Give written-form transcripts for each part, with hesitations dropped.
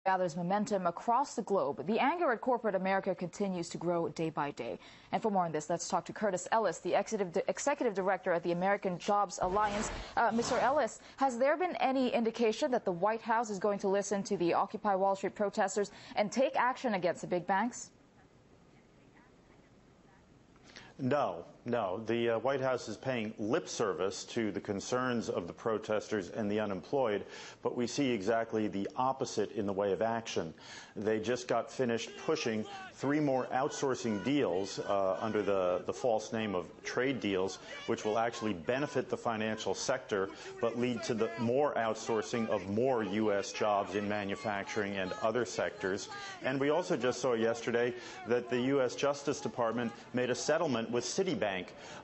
gathers momentum across the globe. The anger at corporate America continues to grow day by day. And for more on this, let's talk to Curtis Ellis, the executive director at the American Jobs Alliance. Mr. Ellis, has there been any indication that the White House is going to listen to the Occupy Wall Street protesters and take action against the big banks? No. The White House is paying lip service to the concerns of the protesters and the unemployed, but we see exactly the opposite in the way of action. They just got finished pushing 3 more outsourcing deals under the false name of trade deals, which will actually benefit the financial sector, but lead to the more outsourcing of more U.S. jobs in manufacturing and other sectors. And we also just saw yesterday that the U.S. Justice Department made a settlement with Citibank.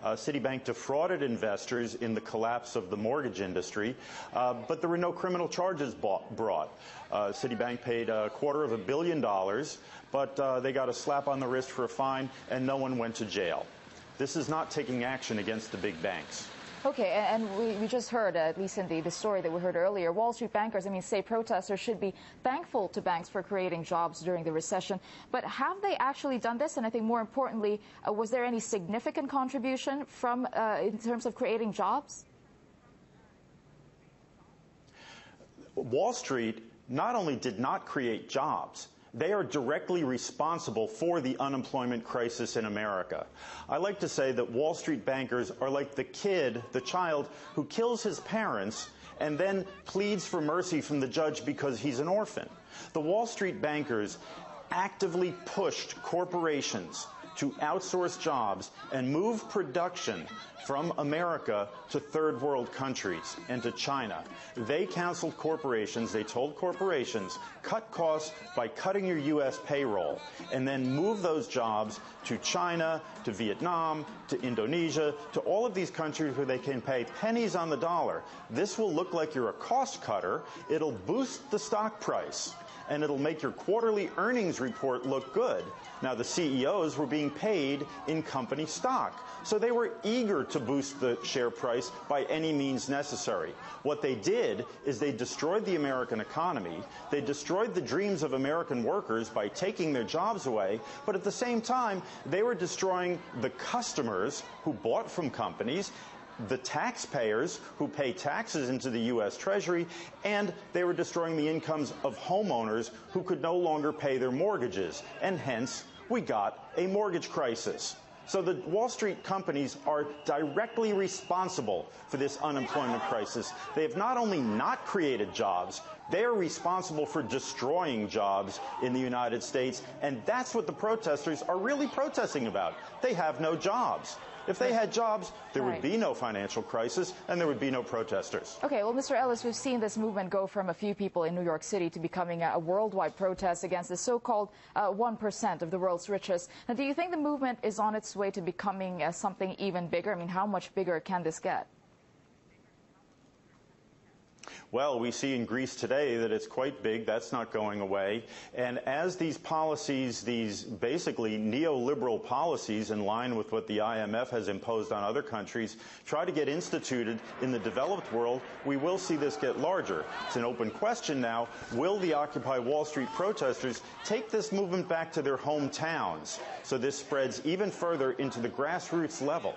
Citibank defrauded investors in the collapse of the mortgage industry, but there were no criminal charges brought. Citibank paid $250 million, but they got a slap on the wrist for a fine, and no one went to jail. This is not taking action against the big banks. Okay, and we just heard, at least in the story that we heard earlier, Wall Street bankers, say protesters should be thankful to banks for creating jobs during the recession. But have they actually done this? And I think more importantly, was there any significant contribution from in terms of creating jobs? Wall Street not only did not create jobs, they are directly responsible for the unemployment crisis in America. I like to say that Wall Street bankers are like the child who kills his parents and then pleads for mercy from the judge because he's an orphan. The Wall Street bankers actively pushed corporations to outsource jobs and move production from America to third world countries and to China. They counseled corporations, they told corporations, cut costs by cutting your U.S. payroll, and then move those jobs to China, to Vietnam, to Indonesia, to all of these countries where they can pay pennies on the dollar. This will look like you're a cost cutter. It'll boost the stock price, and it'll make your quarterly earnings report look good. Now, the CEOs were being paid in company stock, so they were eager to boost the share price by any means necessary. What they did is they destroyed the American economy, they destroyed the dreams of American workers by taking their jobs away, but at the same time, they were destroying the customers who bought from companies, the taxpayers who pay taxes into the U.S. Treasury, and they were destroying the incomes of homeowners who could no longer pay their mortgages, and hence we got a mortgage crisis. So the Wall Street companies are directly responsible for this unemployment crisis. They have not only not created jobs, they are responsible for destroying jobs in the United States, and that's what the protesters are really protesting about. They have no jobs. If they had jobs, there would be no financial crisis and there would be no protesters. Okay, well, Mr. Ellis, we've seen this movement go from a few people in New York City to becoming a worldwide protest against the so-called 1% of the world's richest. Now, do you think the movement is on its way to becoming something even bigger? How much bigger can this get? Well, we see in Greece today that it's quite big. That's not going away. And as these policies, these basically neoliberal policies in line with what the IMF has imposed on other countries, try to get instituted in the developed world, we will see this get larger. It's an open question now. Will the Occupy Wall Street protesters take this movement back to their hometowns so this spreads even further into the grassroots level?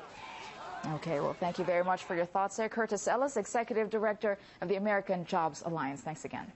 Okay, well, thank you very much for your thoughts there. Curtis Ellis, Executive Director of the American Jobs Alliance. Thanks again.